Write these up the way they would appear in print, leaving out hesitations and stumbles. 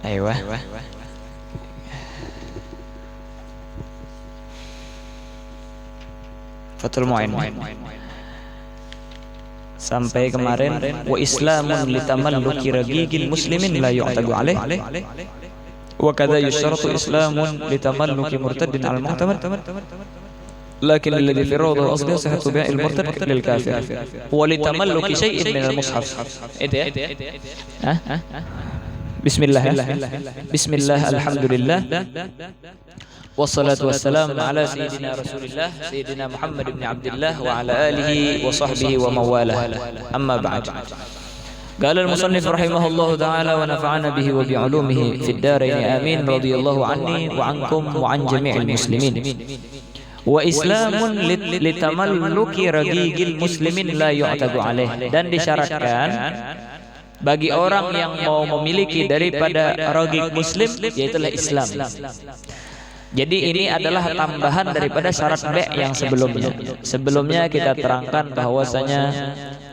Aiyah. Fathul Mu'in. Sampai kemarin wa islamun litamalluki ragigil muslimin la yu'tadu alaih wa kadza yusharatu islamun litamalluki murtaddin al mu'tamad lakin alladhi fi rawdah asli sihhatu bi'il murtad lil kafir wa litamalluki shay'in min al mushaf. Itu ya. Bismillah. Bismillah, alhamdulillah. Wassalatu wassalamu ala sayyidina Rasulillah sayyidina Muhammad ibn Abdullah wa ala alihi wa sahbihi wa mawalah. Amma ba'd. Qala al-musannif rahimahullahu ta'ala wa nafa'ana bihi wa bi'ulumihi fid darain amin radhiyallahu anni wa ankum wa an jami'il muslimin. Wa islamun litamalluki ragigil muslimin la yu'tadu alaih. Dan disyaratkan bagi orang yang mau memiliki daripada ragig muslim, yaitulah Islam. Jadi ini adalah tambahan daripada syarat B yang sebelumnya. Sebelumnya kita terangkan bahwasanya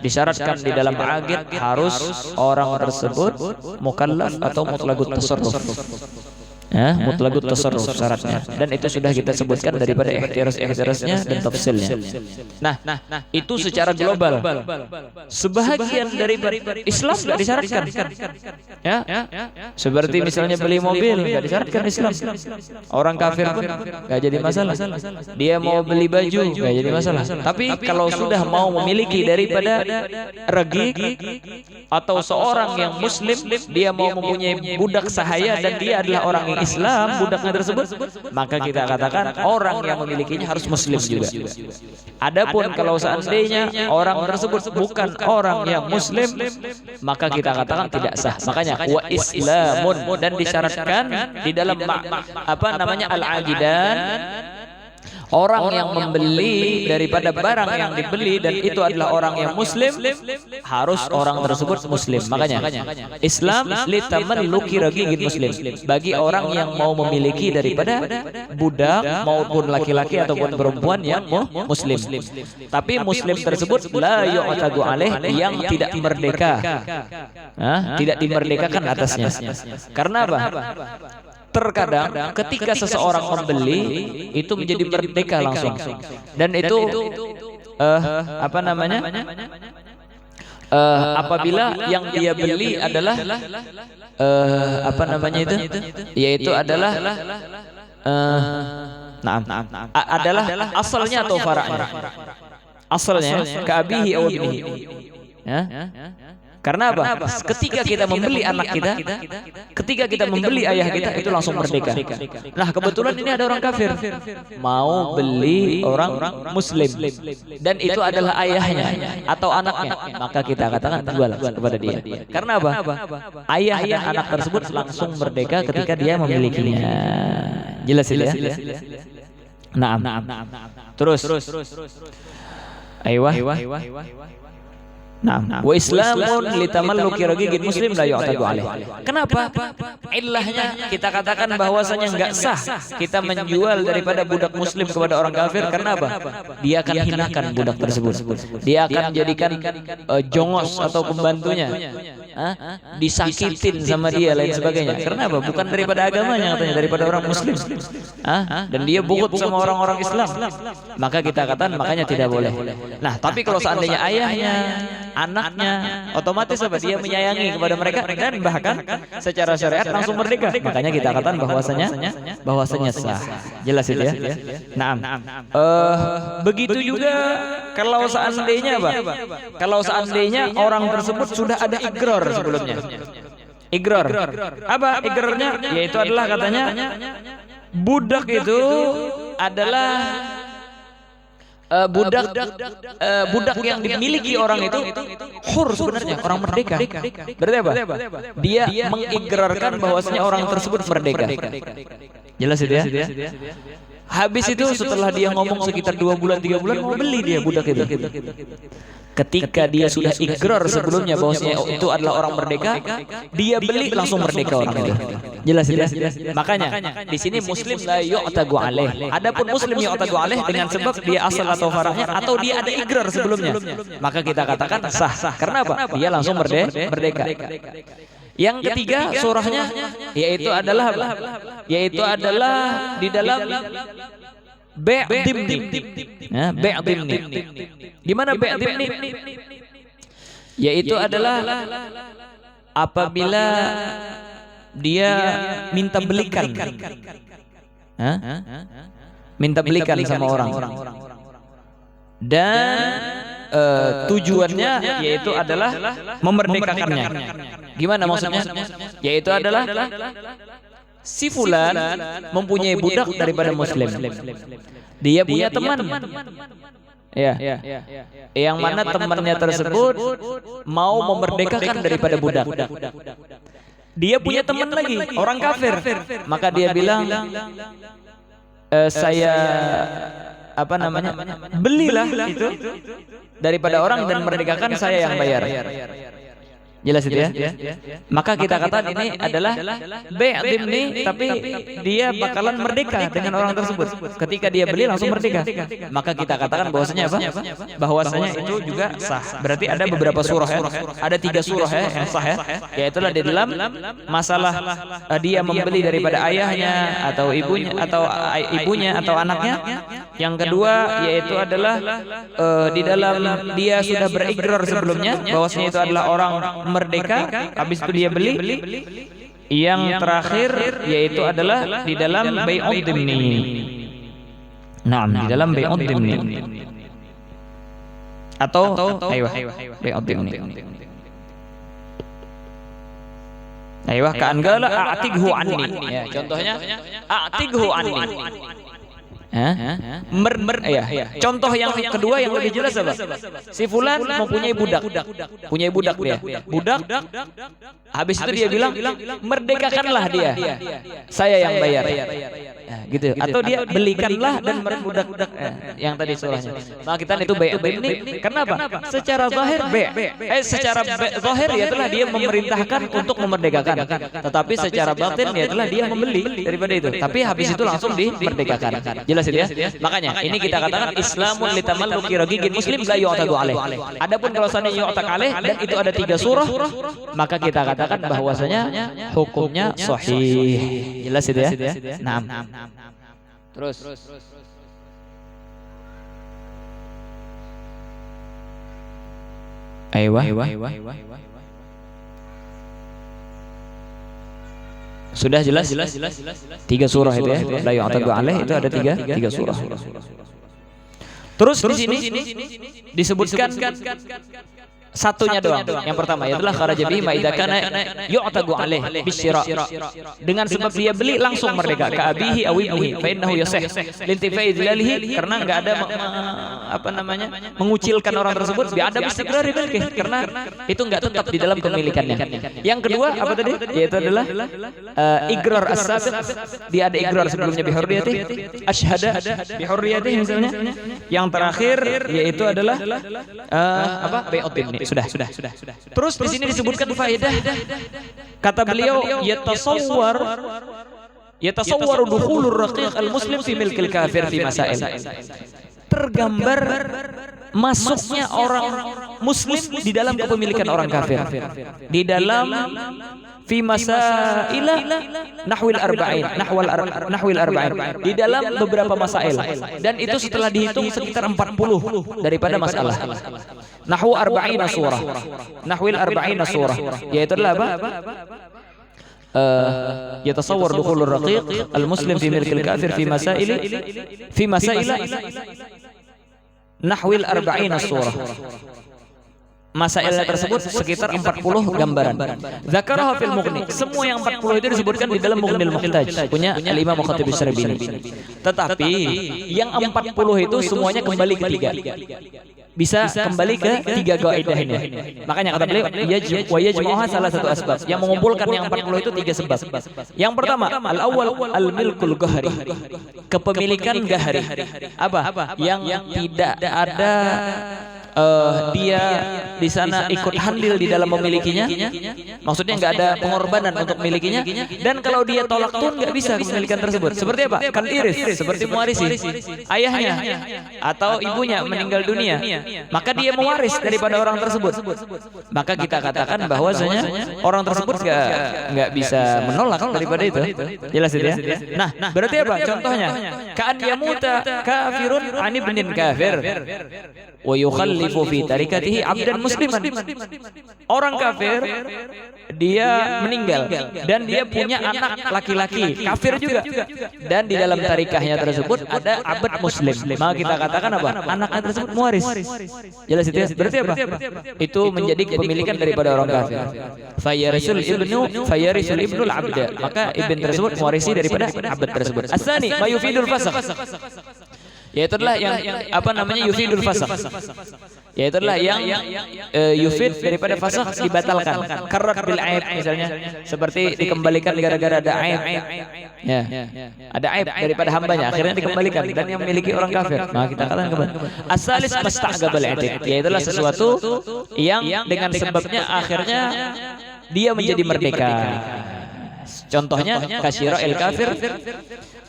disyaratkan di dalam aqid harus orang tersebut mukallaf atau mutlaqut tasarruf. Mutlaqut tasarruf syaratnya. Dan itu sudah kita sebutkan daripada ikhtiras-ikhtirasnya dan tafsilnya. Nah, itu secara global. Sebahagian dari Islam tidak disyaratkan. Ya. Seperti misalnya beli mobil tidak disyaratkan Islam. Orang kafir pun enggak jadi masalah. Dia mau beli baju enggak jadi masalah. Tapi kalau sudah mau memiliki daripada ragig atau seorang yang muslim, dia mau mempunyai budak sahaya dan dia adalah orang yang Islam, budaknya tersebut, maka kita katakan orang yang memilikinya harus muslim juga. Adapun kalau seandainya orang tersebut bukan orang yang muslim, maka kita katakan tidak sah. Makanya wa islamun, dan disyaratkan di dalam al-aqidan, orang yang membeli daripada barang yang dibeli dan itu adalah orang yang muslim, harus orang tersebut muslim. Makanya Islam litamalluki ragigil muslim, bagi orang yang mau memiliki daripada budak maupun laki-laki ataupun perempuan yang muslim. Tapi muslim tersebut la yu'tadu alaih, yang tidak merdeka. Tidak dimerdekakan atasnya. Karena apa? Terkadang ketika seseorang membeli itu menjadi merdeka langsung, dan itu apabila yang dia beli adalah yaitu adalah adalah asalnya atau fara'nya. Asalnya ka'abihi aw ibnihi. Karena apa? Ketika kita membeli anak kita, ketika kita membeli ayah kita, itu langsung merdeka. Nah, kebetulan ini ada orang kafir mau beli orang muslim, dan itu adalah ayahnya atau anaknya, maka kita katakan jual kepada dia. Karena apa? Ayah dan anak tersebut langsung merdeka ketika dia memilikinya. Jelas ya? Naam. Terus. Aiyah. Nah, wa islamun litamalluki ragigil muslim la yu'tadu alaih. Kenapa? Illahnya kita katakan bahwasanya enggak sah kita menjual daripada budak muslim kepada orang kafir. Karena apa? Dia akan hinakan budak tersebut. Dia akan menjadikan jongos atau pembantunya. Disakitin sama dia lain sebagainya. Karena apa? Bukan daripada agamanya, katanya daripada orang muslim. Dan dia bugut sama orang-orang Islam. Maka kita katakan makanya tidak boleh. Nah, tapi kalau seandainya ayahnya, anaknya, otomatis apa? Dia menyayangi kepada mereka dan bahkan secara syariat langsung merdeka. Makanya kita katakan bahwasanya sah. Jelas itu ya? Naam. Begitu juga kalau seandainya apa? Kalau seandainya orang tersebut sudah ada ikrar sebelumnya. Ikrar. Apa ikrarnya? Yaitu adalah katanya budak itu adalah budak yang dimiliki orang itu hur sebenarnya, orang merdeka. Berarti apa? Dia mengikrarkan bahwasanya orang tersebut merdeka. Jelas itu ya? Habis itu setelah dia ngomong sekitar 2 bulan 3 bulan mau beli dia budak itu. Ketika dia sudah ikrar sebelumnya bahwasanya itu adalah orang merdeka, dia beli langsung merdeka orang itu. Jelas ya? Makanya di sini muslim la yu'tadu alaih. Adapun muslim yu'tadu alaih dengan sebab dia asal atau farahnya atau dia ada ikrar sebelumnya, maka kita katakan sah. Karena apa? Dia langsung merdeka. Yang ketiga surahnya yaitu adalah apa? Yaitu adalah di dalam Ba'dimni. Ya, Ba'dimni. Di mana Ba'dimni? Yaitu adalah apabila dia minta belikan. Hah? Minta belikan sama orang. Dan tujuannya yaitu adalah memerdekakannya. Gimana maksudnya? Yaitu adalah si fulan mempunyai budak daripada muslim. Dia punya teman. Ya. Yang mana temannya tersebut mau memerdekakan daripada budak. Dia punya teman lagi, orang kafir. Maka dia bilang, saya apa namanya? Belilah itu daripada orang dan merdekakan, saya yang bayar. Jelas itu ya? Maka kita katakan ini adalah Ba'dimni, tapi dia bakalan merdeka dengan orang tersebut. Ketika dia beli langsung merdeka. Maka kita katakan bahwasanya apa? Bahwasanya itu juga sah. Berarti ada beberapa surah ya. Ada 3 surah ya yang sah ya. Yaitulah di dalam masalah dia membeli daripada ayahnya atau ibunya atau anaknya. Yang kedua yaitu adalah di dalam dia sudah berikrar sebelumnya bahwasanya itu adalah orang merdeka, habis itu dia beli. Yang terakhir yaitu adalah di dalam bai'ud dhimni. Naam, di dalam bai'ud dhimni. Atau bai'ud dhimni. Aywa ka'an qala a'tighu anni. Ya, contohnya a'tighu anni. Contoh yang kedua yang lebih jelas apa? Si fulan mempunyai budak. Punya budak dia. Budak. Habis itu dia bilang, merdekakanlah dia. Saya yang bayar. Nah, gitu. Atau dia belikanlah dan budak-budak yang tadi surahnya. Maka kita itu bai'ud dhimni. Kenapa? Secara zahir secara zahir itulah dia memerintahkan untuk memerdekakan. Tetapi secara batin itulah dia membeli daripada itu. Tapi habis itu langsung dimerdekakan. Jelas itu ya? Makanya ini kita katakan Islamun litamalluki ragigin muslim la yu'tadu alaih. Adapun kalau seandainya yu'taq alaih dan itu ada 3 surah, maka kita katakan bahwasanya hukumnya sahih. Jelas itu ya? Naam. Terus. Aywa. Sudah jelas? 3 surah itu ya. La yu'tadu alaih itu ada 3 surah. Terus di sini disebutkan satunya doang. Yang pertama adalah kharaja bihi ma idza kana yu'tadu alaih bisyira. Dengan sebab dia beli langsung merdeka. Ka abihi aw ibnihi fa innahu yasih lintifai dzilalihi, karena enggak ada mengucilkan orang tersebut bi adab istiqrar milki, karena itu enggak tetap di dalam kepemilikannya. Yang kedua apa tadi? Yaitu adalah igrar as-sabiq. Dia ada igrar sebelumnya bi hurriyati, asyhada bi hurriyati misalnya. Yang terakhir yaitu adalah bai'ud dhimni. Sudah. Terus di sini disebutkan faedah. Kata beliau, yatasawwaru dukhulur raqiq al-muslim fi milkil kafir fi masail. Tergambar masuknya orang muslim di dalam kepemilikan orang kafir. Di dalam fi masaila nahwil arba'in. Di dalam beberapa masail. Dan itu setelah dihitung sekitar 40 daripada masalah. Nahwu arba'ina surah. Nahwil arba'ina surah. Yaitu adalah apa? Yatasawwar dukhulur raqiq al-muslim fi milkil kafir fi masaila nahwil arba'ina surah. Masailnya tersebut sekitar 40 gambaran. Zakaraha fil Mughni. Semua yang 40 itu disebutkan di dalam Mughnil Muhtaj punya Al-Imam Khatib Syarbini. Tetapi yang 40 itu semuanya kembali ke 3. Bisa kembali ke 3 kaidah ini. Makanya kata beliau yajma'uha salah satu asbab. Yang mengumpulkan yang 40 itu 3 sebab. Yang pertama, al-awwal al-milkul gahri. Kepemilikan gahri. Apa? Yang tidak ada dia di sana ikut andil di dalam memilikinya, maksudnya nggak ada pengorbanan untuk memilikinya, dan kalau dia tolak pun nggak bisa kepemilikan tersebut. Seperti apa? Kal iris, seperti mewarisi ayahnya atau ibunya meninggal dunia, maka dia mewaris daripada orang tersebut. Maka kita katakan bahwasanya orang tersebut nggak bisa menolak daripada itu. Jelas itu ya. Nah, berarti apa? Contohnya, ka'an yamuta kafirun an ibnin kafir wa yukhallifu fi tarikatihi abdan musliman. Orang kafir dia meninggal dan dia punya anak laki-laki kafir juga, dan di dalam tarikahnya tersebut ada abad muslim. Maka kita katakan apa? Anaknya tersebut mewaris. Jelas itu ya. Berarti apa? Itu menjadi kepemilikan daripada orang kafir. Fayarisul ibnul abda. Maka ibn tersebut mewarisi daripada abad tersebut. Asani mayufidul fasakh, yaitu adalah yang apa namanya yufidul fasakh, yaitu adalah yang yufid daripada fasakh dibatalkan. Karrat bil aib misalnya, seperti dikembalikan gara-gara ada aib, ya, ada aib daripada hambanya akhirnya dikembalikan dan yang memiliki orang kafir. Nah, kita katakan kembali asalis masta'gabal aib, yaitu adalah sesuatu yang dengan sebabnya akhirnya dia menjadi merdeka. Contohnya kasyira el kafir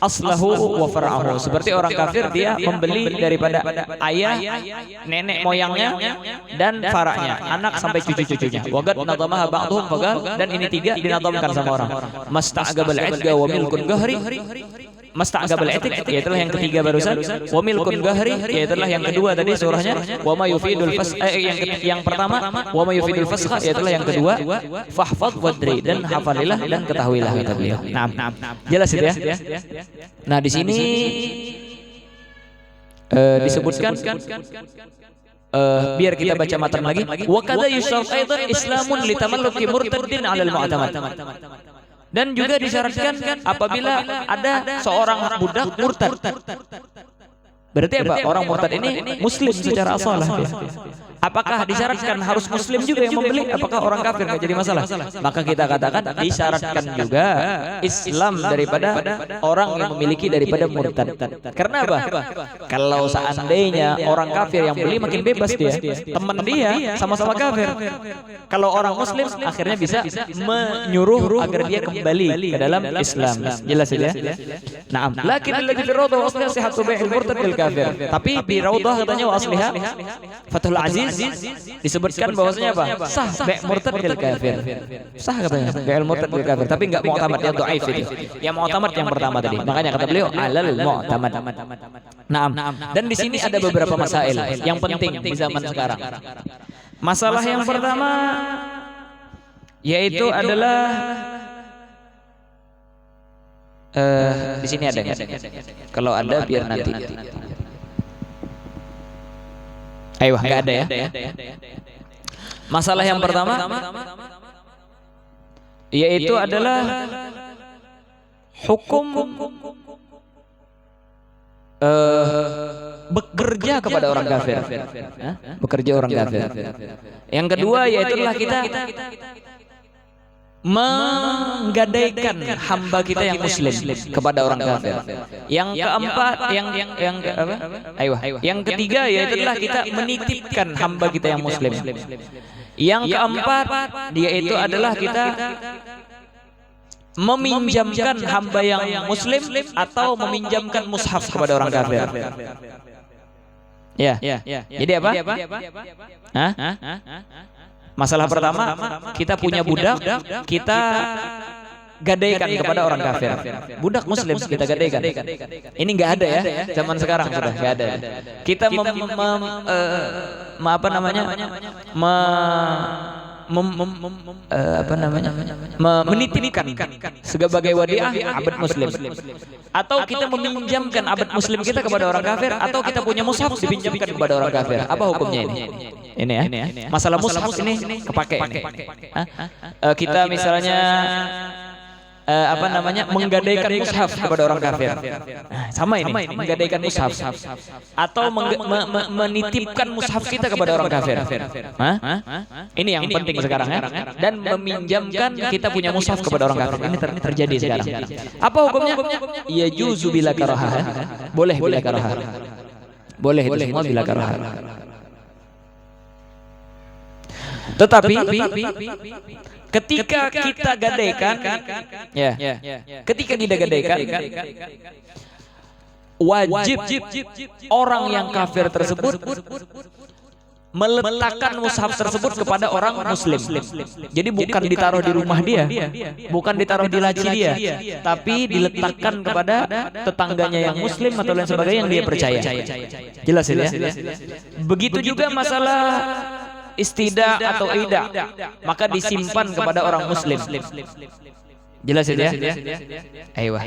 aslahu wa far'ahu, seperti orang kafir dia membeli daripada ayah, nenek moyangnya dan faraknya, anak sampai cucu-cucunya. Waqad nadamaha ba'dhum faqal, dan ini tiga dinadamkan sama orang. Masta'gabal idga wa milkun gahri, masta'gabal itik, yaitulah yang ketiga barusan, wa milkun gahri, yaitulah yang kedua tadi surahnya, wa ma yufidul fas, yang pertama wa ma yufidul fasakh, yaitulah yang kedua, fahfadh wadri, dan hafalilah dan ketahuilah kata beliau. Nah, jelas itu ya. Nah, di sini disebutkan biar kita baca matan lagi. Wa kadza yusaf aidan islamun litamalluki murtaddin 'alal mu'tamad. Dan juga disyaratkan apabila ada seorang budak murtad. Berarti apa? Orang murtad ini muslim secara asalah dia. Apakah disyaratkan harus muslim juga yang membeli? Apakah orang kafir nggak jadi masalah? Maka kita katakan disyaratkan juga Islam daripada orang yang memiliki daripada murtad. Karena apa? Kalau seandainya orang kafir yang beli makin bebas dia, teman dia sama-sama kafir. Kalau orang muslim akhirnya bisa menyuruh agar dia kembali ke dalam Islam. Jelas ya? Naam. Lakin alladzi fi rawdah wasliha sihhatu bai'il murtad bil kafir. Tapi di rawdah katanya wa asliha Fathul Aziz disebutkan bahwasanya apa? Sah bai' murtad bil kafir. Sah katanya bai' murtad bil kafir, tapi enggak mu'tamad, yang dhaif itu. Yang mu'tamad yang pertama tadi. Makanya kata beliau alal mu'tamad. Naam. Dan di sini ada beberapa masail yang penting di zaman sekarang. Masalah yang pertama yaitu adalah di sini ada nggak? Kalau ada biar nanti. Ayo, nggak ada ya. Masalah yang pertama yaitu adalah hukum bekerja kepada orang kafir. Bekerja orang kafir. Yang kedua yaitu adalah kita menggadaikan hamba kita yang muslim kepada orang kafir. Yang keempat, yang apa? Yang ketiga yaitu adalah kita menitipkan hamba kita yang muslim. Yang keempat yaitu adalah kita meminjamkan hamba yang muslim atau meminjamkan mushaf kepada orang kafir. Ya. Jadi apa? Hah? Masalah pertama, kita punya budak, kita gadaikan kepada orang kafir. Budak muslim kita gadaikan. Ini nggak ada ya, zaman sekarang sudah nggak ada. Kita menitipkan sebagai wadiah abad muslim, atau kita meminjamkan abad muslim kita kepada orang kafir, atau kita punya mushaf dipinjamkan kepada orang kafir. Apa hukumnya ini? Ini ya. Masalah mushaf ini kepake ini. Kita misalnya menggadaikan mushaf kepada orang kafir. Sama ini, menggadaikan mushaf atau menitipkan mushaf kita kepada orang kafir. Ini yang penting sekarang ya. Dan meminjamkan kita punya mushaf kepada orang kafir. Ini terjadi sekarang. Apa hukumnya? Ya juzu bila karaha. Boleh bila karaha. Boleh itu semua bila karaha. Tetapi ketika kita gadaikan, ya, ketika kita gadaikan, wajib orang yang kafir tersebut meletakkan mushaf tersebut kepada orang muslim. Jadi bukan ditaruh di rumah dia, bukan ditaruh di laci dia, tapi diletakkan kepada tetangganya yang muslim atau lain sebagainya yang dia percaya. Jelas ya? Begitu juga masalah istida atau ida, maka disimpan kepada orang muslim. Jelas ya? Ayo.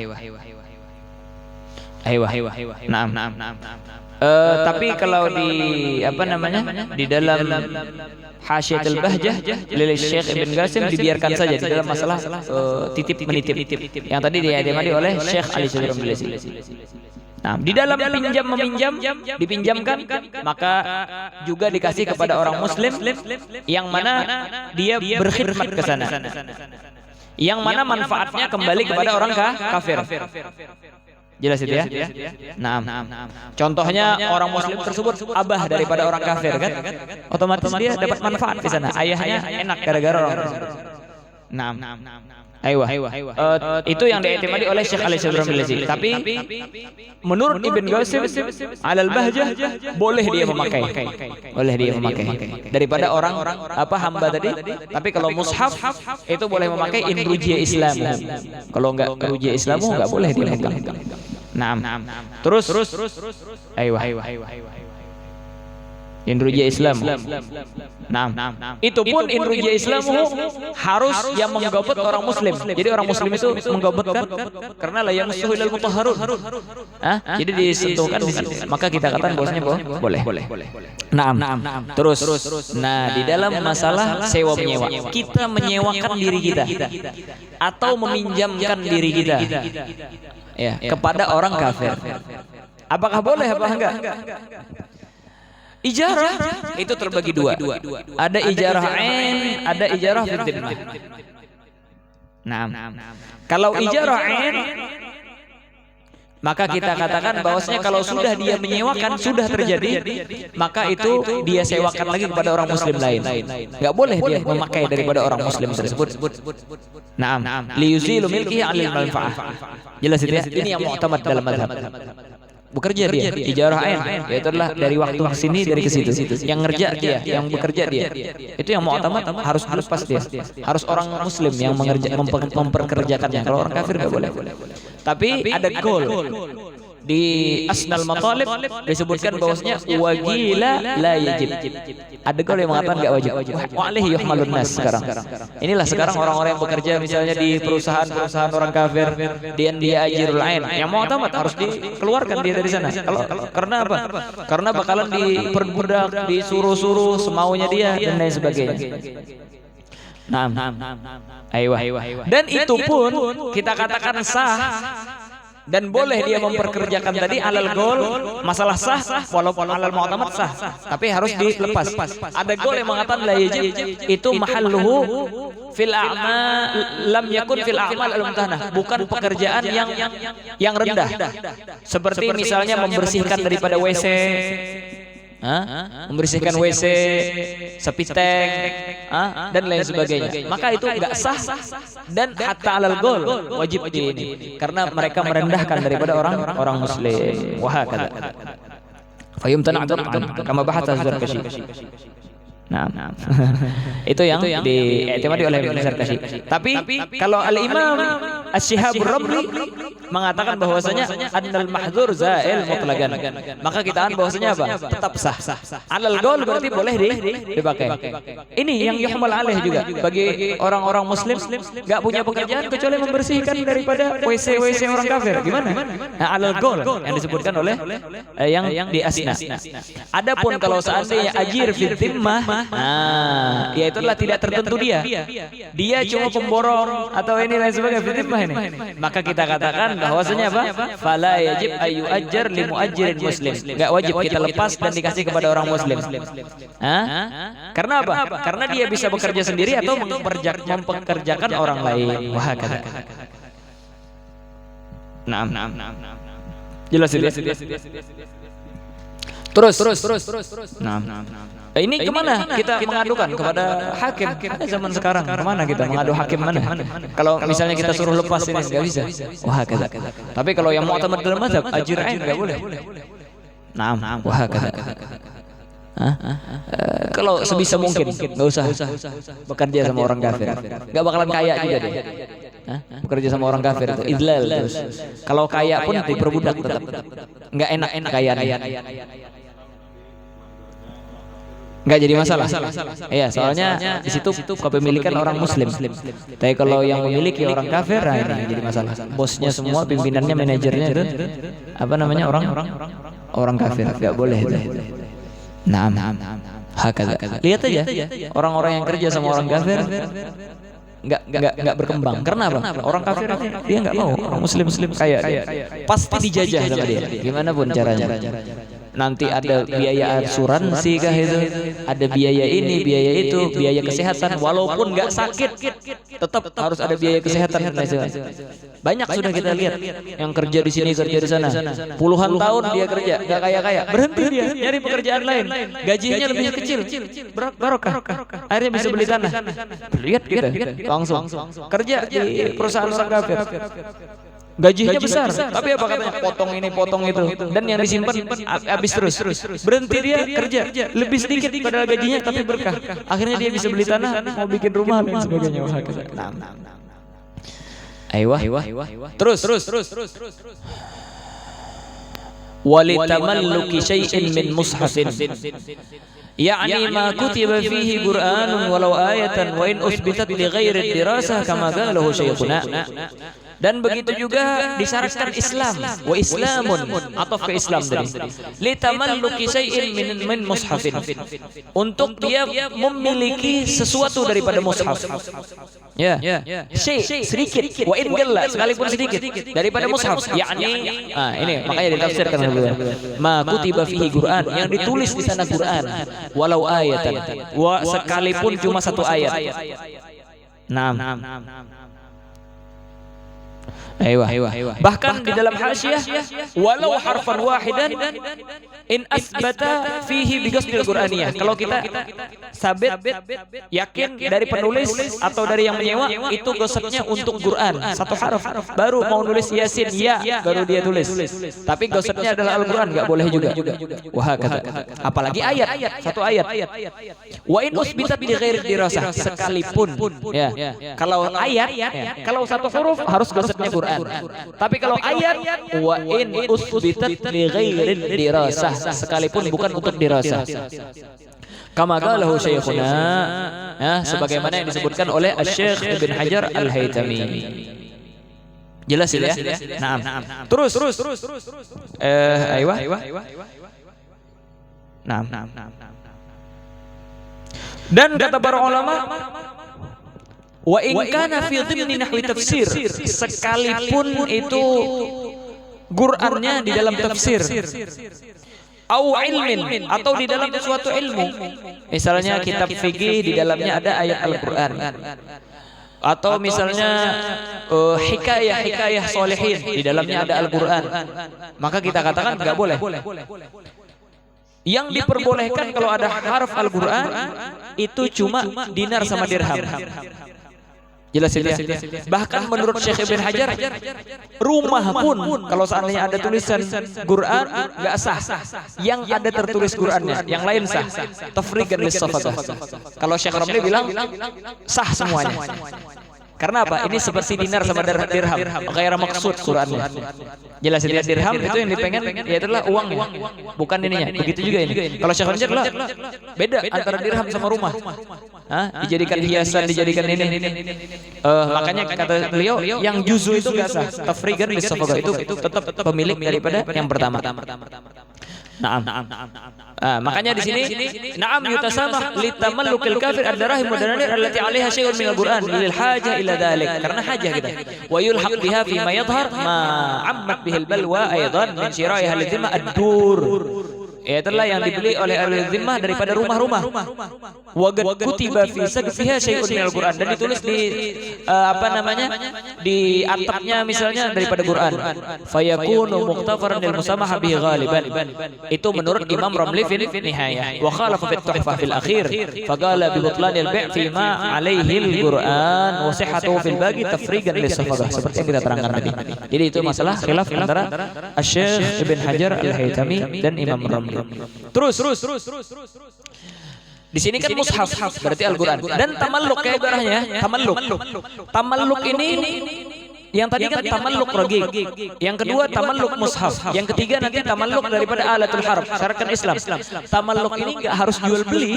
Naam. Tapi kalau di di dalam Hasyiatul Bahjah lil Syekh Ibn Qasim dibiarkan saja di dalam masalah titip menitip yang tadi diademadi oleh Syekh Ali Syabir Bilasi. Nah, di dalam pinjam meminjam dipinjamkan, maka juga dikasih kepada orang muslim yang mana dia berkhidmat ke sana, yang mana manfaatnya kembali kepada orang kafir. Jelas itu ya? Nah, contohnya orang muslim tersebut abah daripada orang kafir kan? Otomatis dia dapat manfaat di sana. Ayahnya enak gara-gara orang. Nah, itu yang diiktimadi oleh Syekh Ali Syabir Bilasi. Tapi menurut Ibn Qasim alal bahjah boleh dia memakai. Daripada orang hamba tadi. Tapi kalau mushaf itu boleh memakai in rujiya Islamu. Kalau enggak rujiya Islamu enggak boleh dia megang. Naam. Terus in rujiya Islam. Naam. Itu pun in rujiya Islamu harus yang menggobet orang muslim. Jadi orang muslim itu menggobetkan karena la yamassuhu ilal mutahharun. Jadi disentuhkan di situ. Maka kita katakan bahwasanya boleh. Naam. Terus. Nah, di dalam masalah sewa menyewa, kita menyewakan diri kita atau meminjamkan diri kita ya kepada orang kafir. Apakah boleh apa enggak? Ijarah itu terbagi dua. Ada ijarah ain, ada ijarah fid dhimmah. Nah, kalau ijarah ain, maka kita katakan bahwasanya kalau sudah dia menyewakan, sudah terjadi, maka itu dia sewakan lagi kepada orang muslim lain. Enggak boleh dia memakai daripada orang muslim tersebut. Naam, liyuzilu milkihi 'alil manfaah. Jelas itu ya? Ini yang mu'tamad dalam mazhab. Bekerja dia, ijarah ain, yaitu adalah dari waktu ke sini, dari ke situ. Yang ngerja dia, yang bekerja dia. Itu yang mu'tamad harus dilepas dia. Harus orang muslim yang memperkerjakannya. Kalau orang kafir enggak boleh. Tapi ada goal di Asnal Matalib disebutkan bahwasanya wagila la yajib. Ada goal yang mengatakan enggak wajib. Wa alaihi yuhmalun nas sekarang. Inilah sekarang orang-orang yang bekerja misalnya di perusahaan orang kafir, dia ajirul ain. Yang mu'tamad harus dikeluarkan dia dari sana. Karena apa? Karena bakalan diperbudak, disuruh-suruh semaunya dia dan lain sebagainya. Nah, dan itu pun kita katakan sah dan boleh dia memperkerjakan tadi alal gol, masalah sah walaupun alal mu'tamad sah, tapi harus dilepas. Ada gol yang mengatakan la yajib, itu mahalluhu fil a'mal lam yakun fil a'mal al-mumtahanah, bukan pekerjaan yang rendah. Seperti misalnya membersihkan daripada WC, membersihkan WC, sepitek, dan lain sebagainya. Maka itu enggak sah dan hatta alal gol wajib di ini karena mereka merendahkan daripada orang muslim. Wah kata. Fayumtana kama bahatha Az-Zarkashi. Nah, itu yang diiktimadi oleh Ibnu Zarkashi. Tapi kalau Al-Imam Asy-Syihabur Ramli mengatakan bahwasanya annal mahdzur zail mutlaqan, maka kita bahwasanya apa? Tetap sah. Alal qaul berarti boleh dipakai. Ini yang yuhmal alaih juga bagi orang-orang muslim enggak punya pekerjaan kecuali membersihkan daripada WC orang kafir. Gimana? Nah, alal qaul yang disebutkan oleh yang di Asna. Adapun kalau seandainya ajir fid dhimmah, ya itulah tidak tertentu dia cuma pemborong atau ini lain sebagainya fitnah ini, maka kita katakan bahwasanya apa? Fala yajib ayu ajar li muajjirin muslim, enggak wajib kita lepas dan dikasih kepada orang muslim. Karena apa? Karena dia bisa bekerja sendiri atau mempekerjakan orang lain. Wah kata. Naam. Jelas. Terus. Nah, ini kemana kita mengadukan kepada hakim? Ada zaman sekarang kemana kita mengadu hakim mana? Kalau misalnya kita suruh lepas ini nggak bisa. Wah kata. Tapi kalau yang mu'tamad dalam mazhab ajrain nggak boleh. Naam, wah kata. Kalau sebisa mungkin nggak usah bekerja sama orang kafir. Nggak bakalan kaya juga deh. Bekerja sama orang kafir itu idlal terus. Kalau kaya pun diperbudak tetap. Nggak enak kaya. Nggak jadi masalah. Iya, soalnya di situ kepemilikan orang muslim. Tapi kalau yang memiliki orang kafir, nah ini jadi masalah. Bosnya semua, pimpinannya, manajernya itu apa namanya orang kafir. Nggak boleh itu. Nah, hakada. Lihat aja orang-orang yang kerja sama orang kafir nggak berkembang. Karena apa? Orang kafir dia nggak mau orang muslim kaya dia. Pasti dijajah sama dia. Gimana pun caranya. Nanti ada biaya asuransi kah itu, ada biaya ini, biaya itu, biaya kesehatan. Walaupun nggak sakit, tetap harus ada biaya kesehatan. Banyak sudah kita lihat yang kerja di sini, kerja di sana, puluhan tahun dia kerja, nggak kaya, berhenti dia nyari pekerjaan lain, gajinya lebih kecil, barokah, akhirnya bisa beli tanah. Lihat kita langsung kerja di perusahaan orang kafir. Gajinya besar, tapi apa katanya? Potong ini, potong itu, dan yang disimpan habis terus. Berhenti dia kerja, lebih sedikit padahal gajinya tapi berkah. Akhirnya dia bisa beli tanah, mau bikin rumah dan sebagainya. Aiyah. Terus. Walitamalluki syai'in min mushafin. Yani ma kutiba fihi Qur'anun walau ayatan wa in usbitat li ghairi dirasah kama qalahu syekhuna. Dan begitu juga disyaratkan Islam wa islamun atau ke Islam tadi litamalluki syai'in min mushafin, untuk dia memiliki sesuatu daripada mushaf, ya syai' sedikit, wa in qalla sekalipun sedikit daripada mushaf, yakni ini makanya ditafsirkan dulu ma kutiba fihi Qur'an, yang ditulis di sana Quran, walau ayatan, wa sekalipun cuma satu ayat. Bahkan di dalam hasyiah walau harfan wahidan in asbata fihi biqasdil Qur'aniyah. Kalau kita sabit yakin dari penulis atau dari yang menyewa itu gosoknya untuk Quran, satu harf, baru mau nulis Yasin ya baru dia tulis. Tapi gosoknya adalah Al-Qur'an, enggak boleh juga. Wah kata. Apalagi ayat, satu ayat. Wa in usbitat bi ghairi dirasah, sekalipun ya. Kalau ayat kalau satu huruf harus gosoknya Quran. Tapi kalau ayat wa in usbitat li ghairi dirasah, sekalipun bukan untuk dirasah. Kama qalahu syekhuna, sebagaimana yang disebutkan oleh Asy-Syaikh Ibn Hajar Al-Haytami. Jelas ya? Naam. Terus. Aiyah. Naam. Dan kata para ulama, wa in kana fi dhimni nahwi tafsir, sekalipun itu Qur'annya di dalam tafsir, au ilmin, atau di dalam suatu ilmu. Misalnya kitab fikih di dalamnya ada ayat Al-Qur'an, atau misalnya hikayah sholihin di dalamnya ada Al-Qur'an, maka kita katakan enggak boleh. Yang diperbolehkan kalau ada harf Al-Qur'an itu cuma dinar sama dirham. Jelas ya. Bahkan menurut Syekh Ibn Hajar, rumah pun kalau seandainya ada tulisan Quran enggak sah. Yang ada tertulis Qurannya, yang lain sah. Tafriqan lis-safadah. Kalau Syekh Ramli bilang sah semuanya. Karena apa? Ini seperti dinar sama dirham, ghaira maksud Qurannya. Jelas ya, dirham itu yang dipengen ya itulah uangnya, bukan ininya. Begitu juga ini. Kalau Syekh Ramli lah beda antara dirham sama rumah. Dijadikan hiasan, dijadikan ini. Makanya kata beliau yang juzu itu enggak sah. Tafriqan lis-safadah itu tetap pemilik daripada yang pertama. Makanya di sini na'am yutasamah litamallukil kafir ad-darahim wa dananir allati 'alaiha syai'un minal Qur'an lil hajah ila dzalik, karena hajah kita. Wa yulhaq biha fi ma yadhhar ma 'ammat bihil balwa aidan min syira'iha lidhimma ad-dur. Itulah yang dibeli oleh ahli zimmah daripada rumah-rumah. Wa qad kutiba fi sagfiha syai'un minal Qur'an, dan ditulis di di atapnya misalnya daripada Quran. Fayakunu muqtafaran lil musamaha bihi ghaliban. Itu menurut Imam Ramli fil Nihayah. Wa khalafa fit Tuhfah fil akhir. Faqala bi butlanil bai' fi ma 'alaihi al-Quran wa sihhatuhu fil baqi tafrigan lis safadhah. Seperti yang kita terangkan tadi. Jadi itu masalah khilaf antara Asy-Syaikh Ibn Hajar Al-Haytami dan Imam Ramli. Terus di sini kan mushaf berarti Al-Quran dan tamalluk kayak ibaratnya tamalluk ini yang tadi kan tamalluk ragib, yang kedua tamalluk mushaf, yang ketiga nanti tamalluk daripada alatul harf syariat Islam. Tamalluk ini enggak harus jual beli.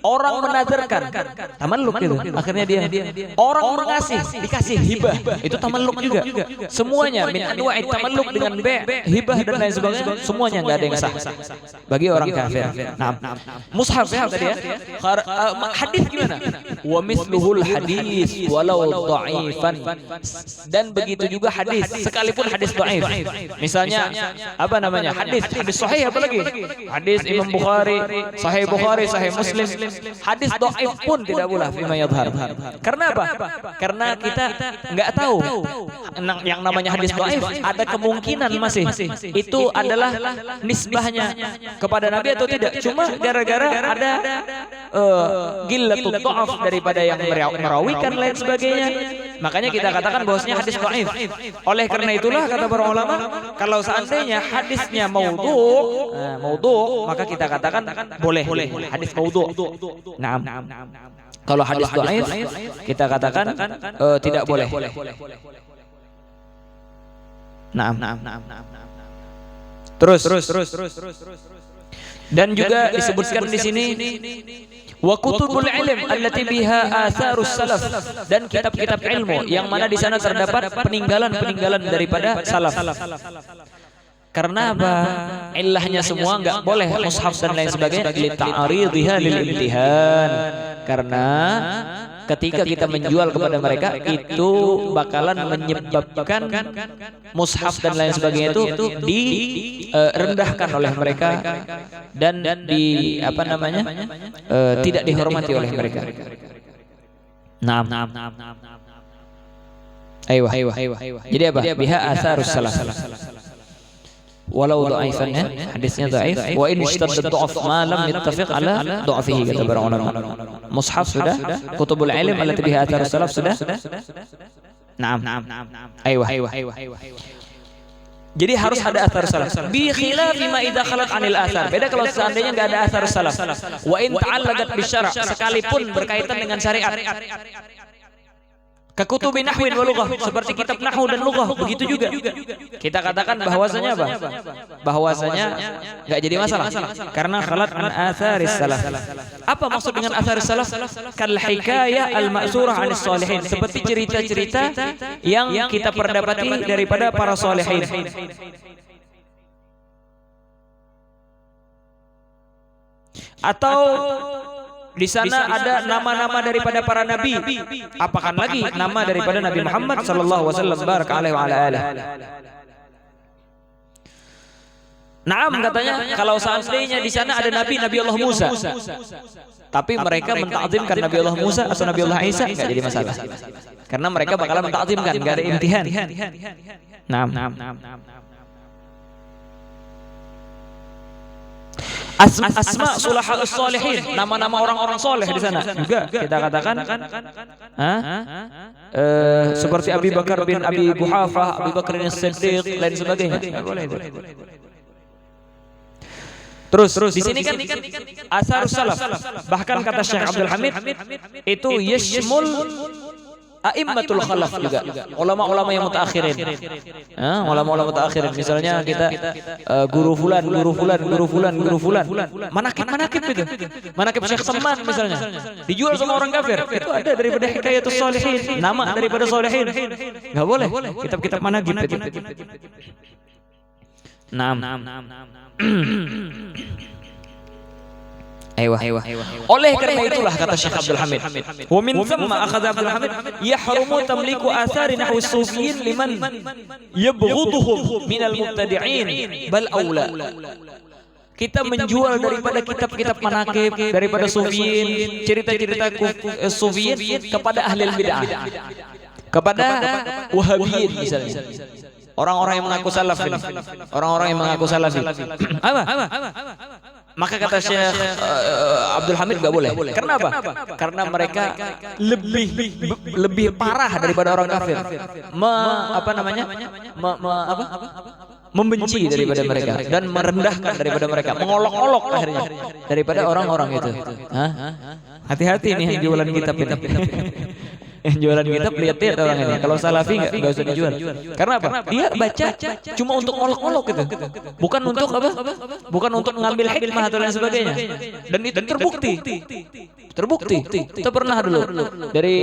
Orang menazarkan tamalluk itu, akhirnya dia orang mengasih dikasih hibah, itu tamalluk juga. Semuanya min anwa'i tamalluk dengan hibah dan lain sebagainya, semuanya enggak ada yang sah bagi orang kafir. Nah, mushaf ya tadi ya. Hadis gimana? Wa mithluhul hadis walau dha'ifan. Dan begitu juga hadis sekalipun hadis dhaif. Misalnya apa namanya? Hadis sahih apalagi? Hadis Imam Bukhari, Sahih Bukhari, Sahih Muslim. Hadis dhaif pun tidak boleh fima yadhhar. Karena apa? Karena kita enggak tahu yang namanya hadis dhaif ada kemungkinan masih itu adalah nisbahnya kepada Nabi atau tidak. Cuma gara-gara ada gillatul dha'af daripada yang merawikan lain sebagainya. Makanya kita katakan bahwasanya hadis dhaif. Oleh karena itulah kata para ulama, kalau seandainya hadisnya maudhu, maka kita katakan boleh hadis maudhu. Naam. Kalau hadis dhaif kita katakan tidak boleh. Naam. Terus. Dan juga disebutkan di sini wa kutubul ilm allati biha atharus salaf, dan kitab-kitab ilmu yang mana di sana terdapat peninggalan-peninggalan daripada salaf. Karena apa? Illahnya semua enggak boleh mushaf dan lain sebagainya li ta'ridhiha lil imtihan. Karena ketika kita menjual kepada mereka itu bakalan menyebabkan mushaf dan lain sebagainya itu direndahkan oleh mereka dan di apa namanya? Tidak dihormati oleh mereka. Naam. Ayo. Jadi apa? Biha atharus salaf. Walau dhaifan ya, hadisnya dhaif. Wa in ishtadda dha'f ma lam yattafiq ala dha'fihi kata para ulama. Mushaf sudah, kutubul ilm allati biha atharus salaf sudah. Naam. Ayo. Jadi harus ada atharus salaf. Bi khilafi ma idza khalat anil athar. Beda kalau seandainya enggak ada atharus salaf. Wa in ta'allaqat bisyara', sekalipun berkaitan dengan syariat. Kakutubi nahwin wa lughah, seperti kitab nahwu dan lughah, begitu juga. Kita katakan bahwasanya apa? Bahwasanya enggak jadi masalah karena khalat an atharis salaf. Apa maksud dengan atharis salaf? Kal hikayah al ma'surah 'anis shalihin, seperti cerita-cerita yang kita perdapati daripada para shalihin. Atau di sana ada nama-nama daripada para nabi. Apakah lagi nama daripada Nabi Muhammad sallallahu alaihi wasallam baraka alaihi wa ala alihi. Naam katanya kalau seandainya di sana ada nabi Allah Musa. Tapi mereka mentakzimkan Nabi Allah Musa atau Nabi Allah Isa enggak jadi masalah. Karena mereka bakalan mentakzimkan, enggak ada imtihan. Naam. Asma sulahus sholihin, nama-nama orang-orang soleh di sana juga kita katakan seperti Abi Bakar bin Abi Quhafah, Abi Bakar bin Siddiq, lain sebagainya. Terus di sini kan asarus salaf, bahkan kata Syekh Abdul Hamid itu yashmul a'immatul khalaf juga, ulama-ulama yang mutaakhirin. Ulama-ulama mutaakhirin, misalnya kita guru fulan, manakib itu. Manakib Syekh Saman misalnya. Dijual sama orang kafir. Itu ada daripada hikayatus sholihin, nama daripada sholihin. Enggak boleh. Kitab-kitab manakib itu. Naam. Ayo. Oleh karena itulah kata Syekh Abdul Hamid, wa min thumma akhadha Abdul Hamid yahrumu tamliku athari nahwi sufiyyin liman yabghuduhum minal mubtadi'in bal aula. Kita menjual daripada kitab-kitab manakib daripada sufiyin, cerita-cerita sufiyin kepada ahli bid'ah. kepada Wahabiyin misalnya. Orang-orang yang mengaku salafi. Orang-orang yang mengaku salafi. Apa? Maka kata Syekh Abdul Hamid gak boleh. Karena apa? Karena mereka lebih parah daripada orang kafir. Membenci daripada mereka dan merendahkan daripada mereka, mengolok-olok akhirnya daripada orang-orang itu. Hati-hati nih yang jualan kitab ini. Yang jualan kitab lihat-lihat orang ini. Kalau salafi nggak usah dijual. Karena apa? Dia baca cuma untuk ngolok-ngolok gitu. Bukan untuk apa? Bukan untuk mengambil hikmah atau lain sebagainya. Dan itu terbukti. Kita pernah dulu dari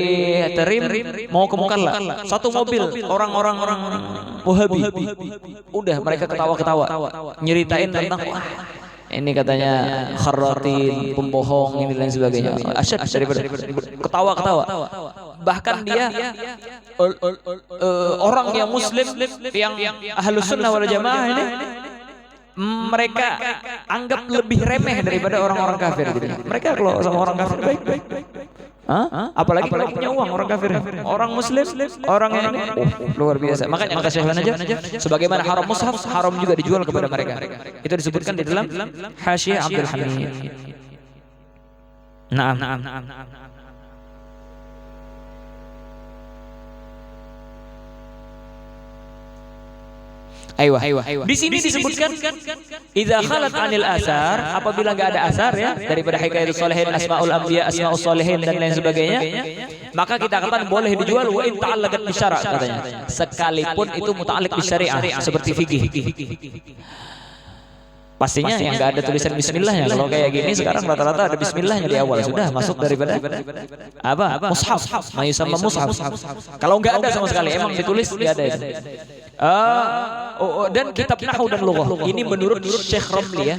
Terim mau ke Mukalla, satu mobil orang-orang Wahabi. Udah mereka ketawa-ketawa, nyeritain tentang ini katanya kharratin, pembohong ini dan sebagainya. Asyad daripada ketawa-ketawa. Bahkan dia orang yang muslim yang ahlus sunnah wal jamaah ini mereka anggap lebih remeh daripada orang-orang kafir gitu. Mereka kalau sama orang kafir baik-baik. Apalagi kalau punya uang orang kafir. Orang muslim, orang yang luar biasa. Makanya Syekh Banajah sebagaimana haram mushaf, haram juga dijual kepada mereka. Itu disebutkan di dalam Hasyiah Abdul Hamid. Naam. Aywa. Di sini disebutkan idza khalat 'anil asar, apabila enggak ada asar ya daripada hikayatus sholihin, asmaul anbiya, asmaus sholihin dan lain sebagainya, maka kita katakan boleh dijual wa in ta'allaqat bisyara' katanya. Sekalipun itu muta'alliq bisyariah seperti fikih. Pastinya yang enggak ada tulisan bismillahnya. Kalau kayak gini sekarang rata-rata ada bismillahnya di awal, sudah masuk daripada apa? Mushaf. Mayusamma mushaf. Kalau enggak ada sama sekali, emang ditulis enggak ada itu. Dan kitab nahwu dan lughah. Ini menurut Syekh Ramli ya.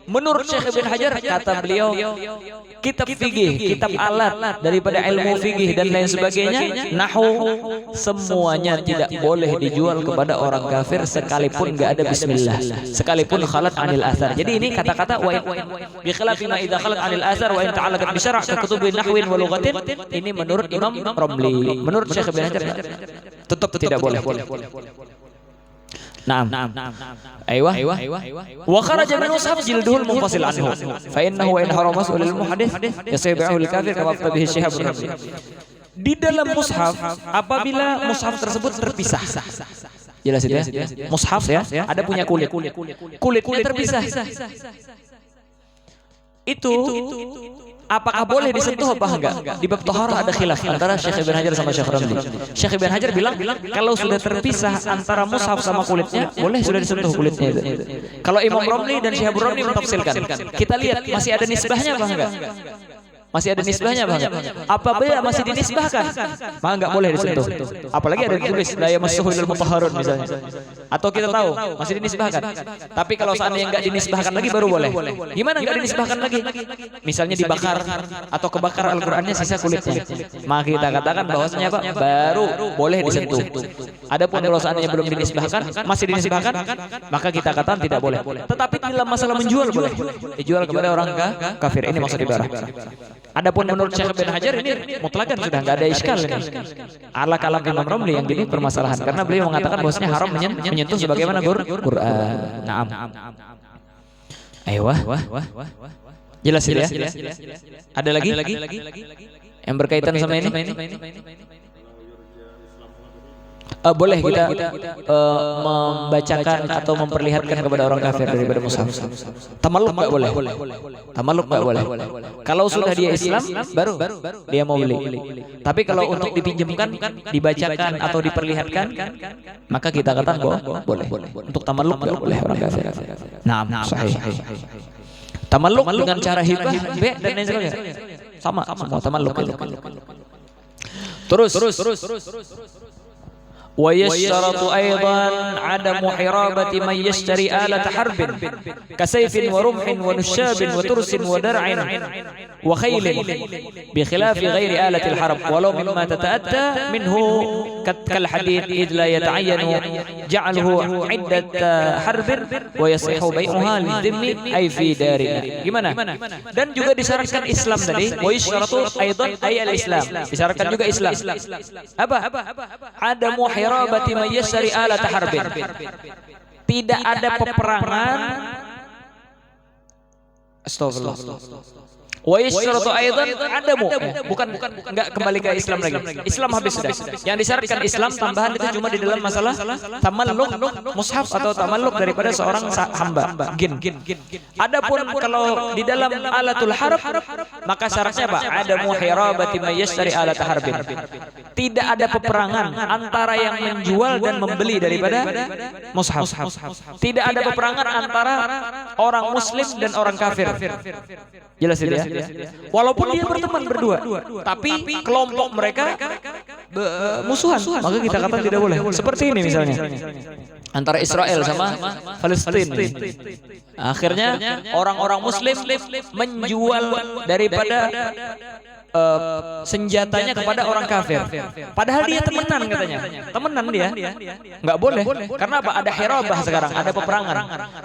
Menurut Syekh Ibn Hajar kata beliau kitab fikih, kitab alat daripada ilmu fikih dan lain sebagainya, nahwu semuanya tidak boleh dijual kepada orang kafir sekalipun enggak ada bismillah, sekalipun khalat 'anil athar. Jadi ini kata-kata wa bi khilafi ma idza khalat 'anil athar wa in ta'allaqat bi syara' ka kutubi nahwin wa lughatin. Ini menurut Imam Ramli. Menurut Syekh Ibn Hajar tetap tidak boleh. Naam. Aywa. Wa kharaja min mushaf jilduhul munfasil anhu. Fa innahu wa in harama sulil muhaddits yasibahu al kafir kama tabihi Syekh Abdul Hamid. Di dalam mushaf apabila mushaf tersebut terpisah. Jelas itu ya? Mushaf ya, ada punya kulit. Kulitnya terpisah. Itu apakah boleh disentuh apa enggak? Di bab taharah ada khilaf antara Syekh Ibn Hajar sama Syekh Ramli. Syekh Ibn Hajar bilang kalau sudah terpisah antara mushaf sama kulitnya, boleh sudah disentuh kulitnya itu. Kalau Imam Ramli dan Syekh Ramli mentafsirkan, kita lihat masih ada nisbahnya apa enggak? Masih ada nisbahnya apa enggak? Apabila masih dinisbahkan, maka enggak boleh disentuh. Apalagi ada ditulis la yamassuhu illal mutahharun misalnya. Atau kita tahu masih dinisbahkan. Tapi kalau seandainya enggak dinisbahkan lagi baru boleh. Gimana enggak dinisbahkan lagi? Misalnya dibakar atau kebakar Al-Qur'annya sisa kulitnya. Maka kita katakan bahwasanya apa? Baru boleh disentuh. Adapun kalau seandainya belum dinisbahkan, masih dinisbahkan, maka kita katakan tidak boleh. Tetapi dalam masalah menjual boleh. Dijual kepada orang kafir. Ini maksud ibarat. Adapun menurut Syekh Ibn Hajar ini mutlakan sudah enggak ada iskal ini. Ala kalam Imam Ramli yang gini permasalahan karena beliau mengatakan bahwasanya haram menyentuh sebagaimana Quran. Naam. Aywa. Jelas ya? Ada lagi? Yang berkaitan sama ini? Boleh kita membacakan atau memperlihatkan kepada orang kafir daripada mushaf. Tamalluk enggak boleh. Tamalluk enggak boleh. Kalau sudah dia Islam baru dia mau beli. Tapi kalau untuk dipinjamkan, dibacakan atau diperlihatkan, maka kita katakan boleh. Untuk tamalluk enggak boleh orang kafir. Naam, sahih. Tamalluk dengan cara hibah, dan lain sebagainya. Sama semua tamalluk. Terus. ويشترط أيضا عدم حرابة من يشتري آلة حرب كسيف ورمح ونشاب وترس ودرع وخيل بخلاف غير آلة الحرب ولو مما تتأتى منه كالحديد إذ لا يتعين جعله عدة حرب ويصح بيعها للذم أي في دارنا. Gimana? Dan juga disyaratkan Islam tadi, wa yusyratu aidan ay al-Islam. Disyaratkan juga Islam. Apa? Ada muharabati may yasri alat harbin. Tidak ada peperangan. Astagfirullah. Wa yasyratu aidan adamu. Bukan enggak kembali ke Islam lagi. Islam habis sudah. Yang disyaratkan Islam tambahan itu cuma di dalam masalah tamalluk mushaf atau tamalluk daripada seorang hamba jin. Adapun kalau di dalam alatul harb maka syaratnya apa? Ada muharabati may yashtari alat harbin. Tidak ada peperangan antara yang menjual dan membeli daripada mushaf. Tidak ada peperangan antara orang muslim dan orang kafir. Jelas ya? Walaupun dia berteman berdua, tapi kelompok mereka musuhan, maka kita katakan tidak boleh. Seperti ini misalnya antara Israel sama Palestina. Akhirnya orang-orang Muslim menjual daripada senjatanya kepada orang kafir. Padahal dia temenan katanya. Temenan dia. Enggak boleh. Karena apa? Ada hirabah sekarang, ada peperangan.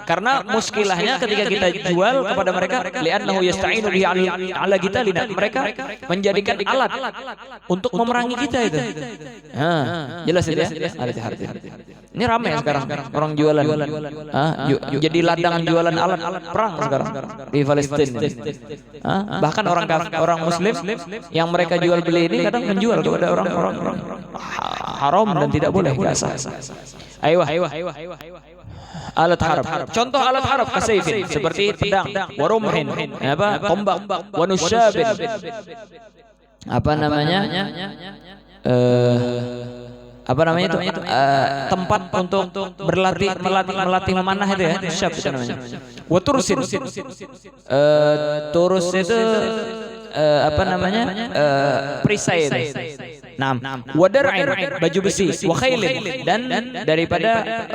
Karena muskilahnya ketika kita jual kepada mereka li'annahu yasta'inu bihi 'ala qitalina. Mereka menjadikan alat untuk memerangi kita itu. Jelas ya? Alat harbi. Ini ramai sekarang orang jualan. Jadi ladang jualan alat perang sekarang di Palestina. Bahkan orang muslim yang mereka jual beli ini kadang menjual kepada orang-orang haram dan tidak boleh. Ayo. Alat harb. Contoh alat harb kasayfin seperti pedang, warumhin, tombak, wanusyabin. Apa namanya itu tempat untuk melatih memanah itu ya, syab itu namanya. Wa tursin. Turus itu perisai itu. Wa dar'in, baju besi, wa khailin, dan daripada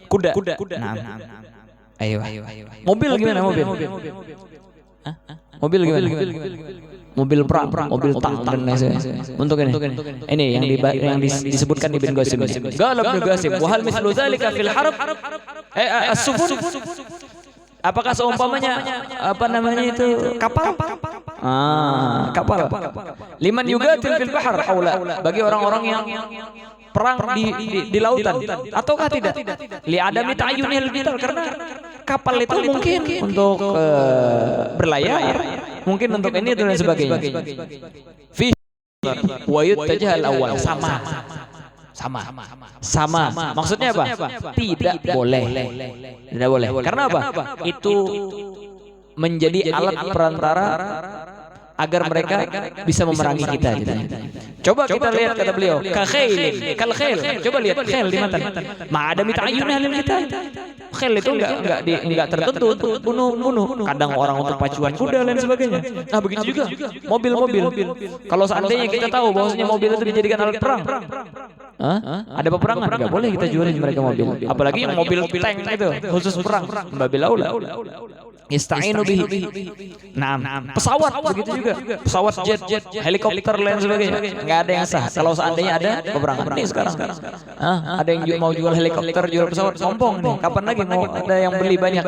kuda. Ayo. Mobil gimana mobil? Mobil gimana? Mobil perang, mobil tank dan lain-lain. Untuk ini yang disebutkan Ibn Qasim. Qala Ibn Qasim, wa hal mithlu dzalika fil harb as-sufun. Apakah seumpamanya itu kapal? Kapal. Liman yugatil fil bahr haula, bagi orang-orang yang perang di lautan, ataukah tidak? Li adami ta'yunil qital, karena kapal itu mungkin untuk berlayar, mungkin untuk ini dan sebagainya. Fi wa yutajal awal, sama. Maksudnya apa? Tidak boleh. Karena apa? Itu menjadi alat perantara agar mereka bisa memerangi kita. Coba kita lihat kata beliau, kal khail. Coba lihat khail di matan. Ma'adami ta'ayyunah lil kita. Khail itu enggak tertentu untuk bunuh. Kadang orang untuk pacuan kuda dan sebagainya. Nah, begitu juga mobil-mobil. Kalau seandainya kita tahu bahwasanya mobil itu dijadikan alat perang, ada peperangan, enggak boleh kita jualin mereka mobil. Apalagi yang mobil tank itu khusus perang. Babil aula. Ista'inu bihi. Pesawat begitu juga. Pesawat jet, helikopter lain sebagainya. Enggak ada yang sah kalau seandainya ada peperangan. Ini sekarang. Ada yang mau jual helikopter, jual pesawat, sombong nih. Kapan lagi mau ada yang beli banyak?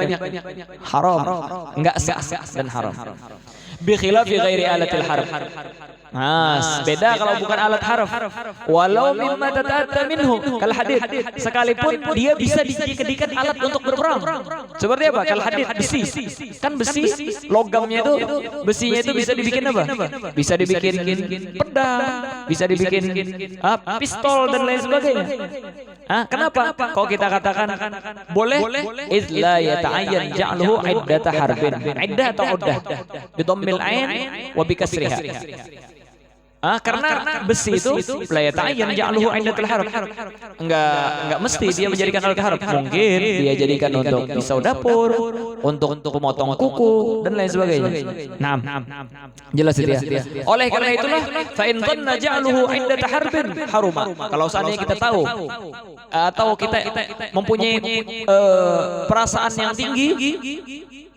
Haram. Enggak sah dan haram. Bi khilafi ghairi alatil harb. Beda kalau bukan alat harf. Walau mimma tata'atta minhu kal hadid, sekalipun dia bisa dijadikan alat untuk berperang. Seperti apa? Kal hadid, besi. Kan besi, logamnya itu, besinya itu bisa dibikin apa? Bisa dibikin pedang, bisa dibikin pistol dan lain sebagainya. Kenapa? Kalau kita katakan boleh, izla yata'ayyan ja'luhu iddata harbin. Iddah atau uddah? Bidhammil ain wa bikasriha. Karena besi itu la yata'ayyan ja'luhu iddatul harb. Enggak mesti dia menjadikan alat harb. Mungkin dia jadikan untuk pisau dapur, untuk memotong kuku dan lain sebagainya. Jelas itu ya. Oleh karena itulah fa in dhanna ja'luhu iddata harbin haruma. Kalau seandainya kita tahu atau kita mempunyai perasaan yang tinggi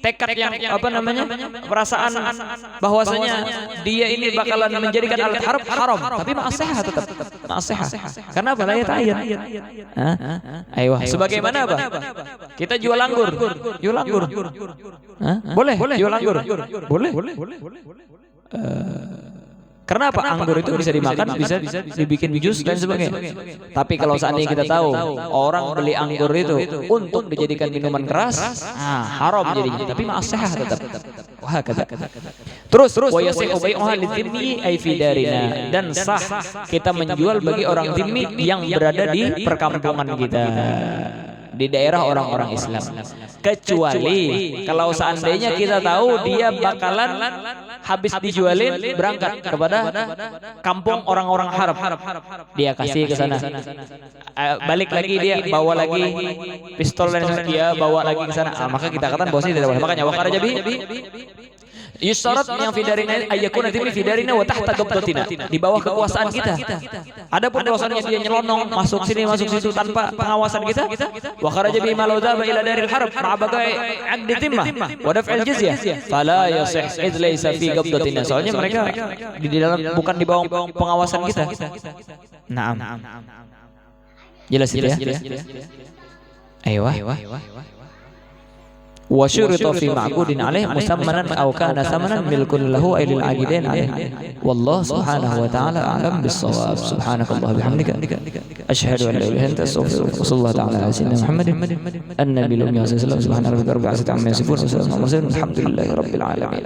tekad yang apa namanya, perasaan bahwasanya dia ini bakalan menjadikan alat harap haram, tapi ma'asihah tetap ma'asihah. Karena apa? La yata'ayyan. Ayo, sebagaimana apa? Kita jual anggur. Jual anggur. Boleh jual anggur. Boleh. Karena apa? Anggur itu bisa dimakan, bisa dibikin jus dan sebagainya. Tapi kalau seandainya kita tahu orang beli anggur itu untuk dijadikan minuman keras, haram jadinya. Tapi ma'asihah tetap. Wah, kata. Terus wa yasihu bai'uha lidhimmi ay fi darina, dan sah kita menjual bagi orang dhimmi yang berada di perkampungan kita, di daerah orang-orang Islam. Kecuali kalau seandainya kita tahu dia bakalan habis dijualin berangkat kepada kampung orang-orang Arab, dia kasih ke sana, balik lagi dia bawa lagi pistol dan dia bawa lagi ke sana, maka kita katakan bahwa tidak boleh. Makanya waqara jabi yusyarat yang fidarina ayyakuna timni fidarina wa tahta qabdatina, di bawah kekuasaan kita. Adapun bahwasanya dia nyelonong masuk sini masuk situ tanpa pengawasan kita, wa kharaja bi maludaba ila daril harb ma'a bagai aqdi timmah wa daf'il jizyah fala yasih id laysa fi qabdatina, soalnya mereka di dalam bukan di bawah pengawasan kita. Naam. Jelas ya? Ayo. Wa syurita fi ma'qudin alaih musammanan aw kana samanan milkun lahu ay lil aqidain alaih. Wallahu subhanahu wa ta'ala a'lam bis-shawab. Subhanakallah bihamdika asyhadu an la ilaha illa anta astaghfiruka wa sallallahu ta'ala ala sayyidina Muhammadin an-nabiyil ummi wa sallallahu subhana rabbika rabbil izzati amma yasifun wa salamun alal mursalin walhamdulillahi rabbil alamin.